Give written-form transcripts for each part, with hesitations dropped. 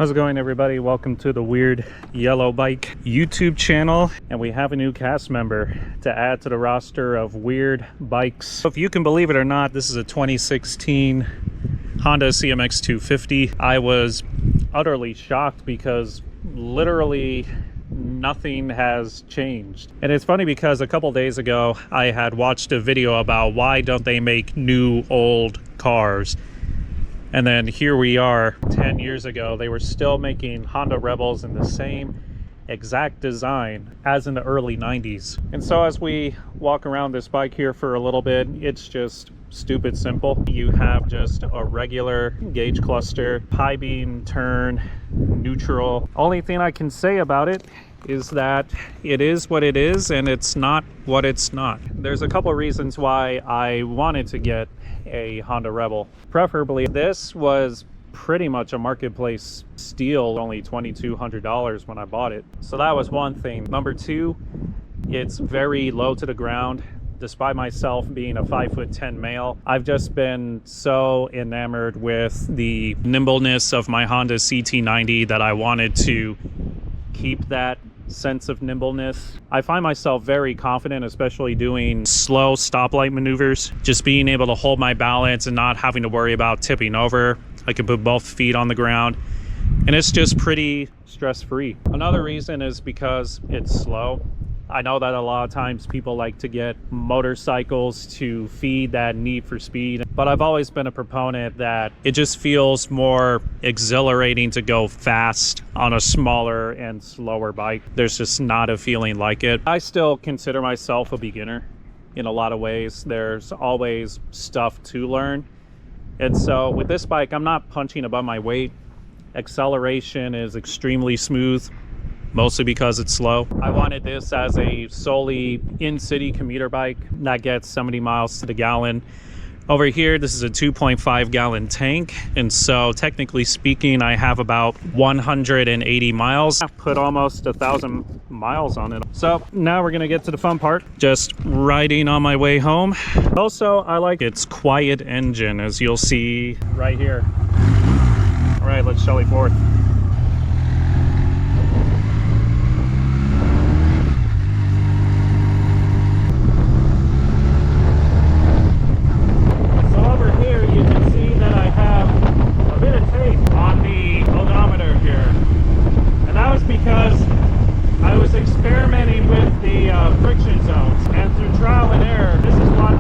How's it going, everybody? Welcome to the Weird Yellow Bike YouTube channel, and we have a new cast member to add to the roster of weird bikes. So if you can believe it or not, this is a 2016 Honda CMX-250. I was utterly shocked because literally nothing has changed. And it's funny because a couple days ago I had watched a video about why don't they make new old cars. And then here we are 10 years ago, they were still making Honda Rebels in the same exact design as in the early 90s. And so as we walk around this bike here for a little bit, it's just stupid simple. You have just a regular gauge cluster, high beam, turn, neutral. Only thing I can say about it is that it is what it is and it's not what it's not. There's a couple of reasons why I wanted to get a Honda Rebel. Preferably, this was pretty much a marketplace steal, only $2,200 when I bought it. So that was one thing. Number two, it's very low to the ground. Despite myself being a 5'10" male, I've just been so enamored with the nimbleness of my Honda CT90 that I wanted to keep that sense of nimbleness. I find myself very confident, especially doing slow stoplight maneuvers, just being able to hold my balance and not having to worry about tipping over. I can put both feet on the ground and it's just pretty stress-free. Another reason is because it's slow. I know that a lot of times people like to get motorcycles to feed that need for speed, but I've always been a proponent that it just feels more exhilarating to go fast on a smaller and slower bike. There's just not a feeling like it. I still consider myself a beginner in a lot of ways. There's always stuff to learn. And so with this bike, I'm not punching above my weight. Acceleration is extremely smooth, mostly because it's slow. I wanted this as a solely in-city commuter bike that gets 70 miles to the gallon. Over here, this is a 2.5 gallon tank. And so technically speaking, I have about 180 miles. I put almost 1,000 miles on it. So now we're gonna get to the fun part, just riding on my way home. Also, I like its quiet engine, as you'll see right here. All right, let's Shelly forth. Because I was experimenting with the friction zones, and through trial and error, this is what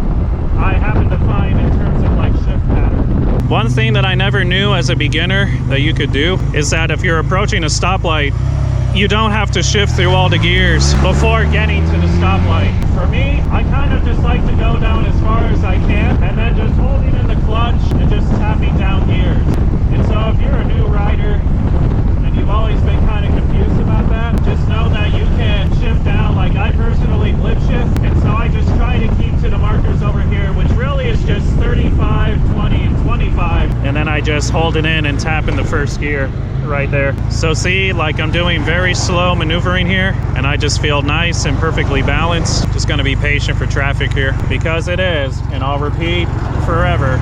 I happened to find in terms of like shift pattern. One thing that I never knew as a beginner that you could do is that if you're approaching a stoplight, you don't have to shift through all the gears before getting to the stoplight. For me, I kind of just like to go down as far as I can and then just holding in the clutch and just tapping down gears. And so if you're a new rider and you've always been kind of confused about that, just know that you can shift down. Like I personally blip shift, and so I just try to keep to the markers over here, which really is just 35, 20, and 25. And then I just hold it in and tap in the first gear right there. So see, like I'm doing very slow maneuvering here, and I just feel nice and perfectly balanced. Just gonna be patient for traffic here, because it is, and I'll repeat forever,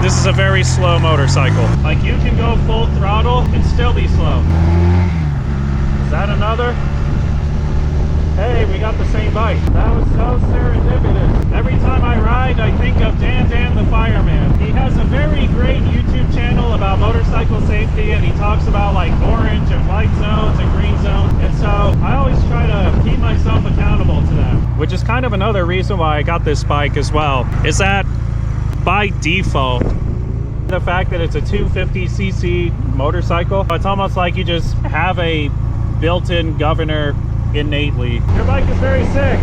this is a very slow motorcycle. Like you can go full throttle and still be slow. Is that another? Hey, we got the same bike. That was so serendipitous. Every time I ride, I think of Dan the fireman. He has a very great YouTube channel about motorcycle safety, and he talks about like orange and white zones and green zones. And so I always try to keep myself accountable to them. Which is kind of another reason why I got this bike as well, is that by default, the fact that it's a 250cc motorcycle, it's almost like you just have a built-in governor innately. Your bike is very sick.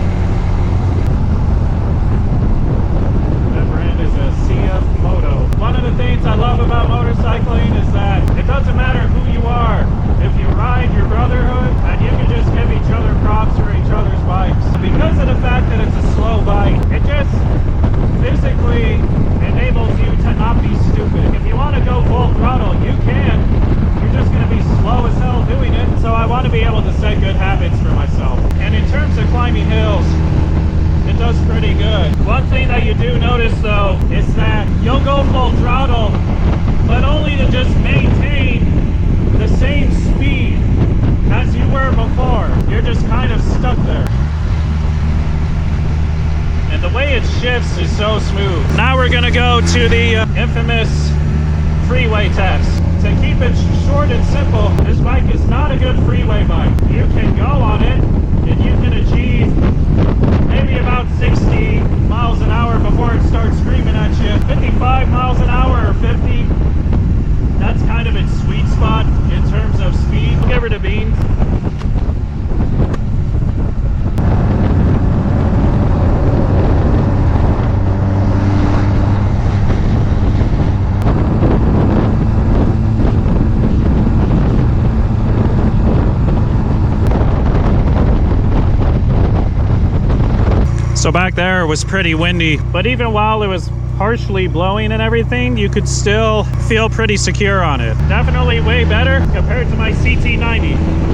That brand is a CF Moto. One of the things I love about motorcycling is that it doesn't matter who you are. If you ride your brotherhood, and you can just give each other props for each other's bikes. Because of the fact that it's a slow bike, it just physically enables you to not be stupid. If you want to go full throttle, you can. You're just going to be slow as hell doing it. So I want to be able to set good habits for myself. And in terms of climbing hills, it does pretty good. One thing that you do notice though is that you'll go full throttle, but only to just maintain the same shifts is so smooth. Now we're gonna go to the infamous freeway test. To keep it short and simple, this bike is not a good freeway bike. You can go on it and you can achieve maybe about 60 miles an hour before it starts screaming at you. 55 miles an hour or 50, that's kind of its sweet spot in terms of speed. Give her the beans. So back there it was pretty windy, but even while it was harshly blowing and everything, you could still feel pretty secure on it. Definitely way better compared to my CT90.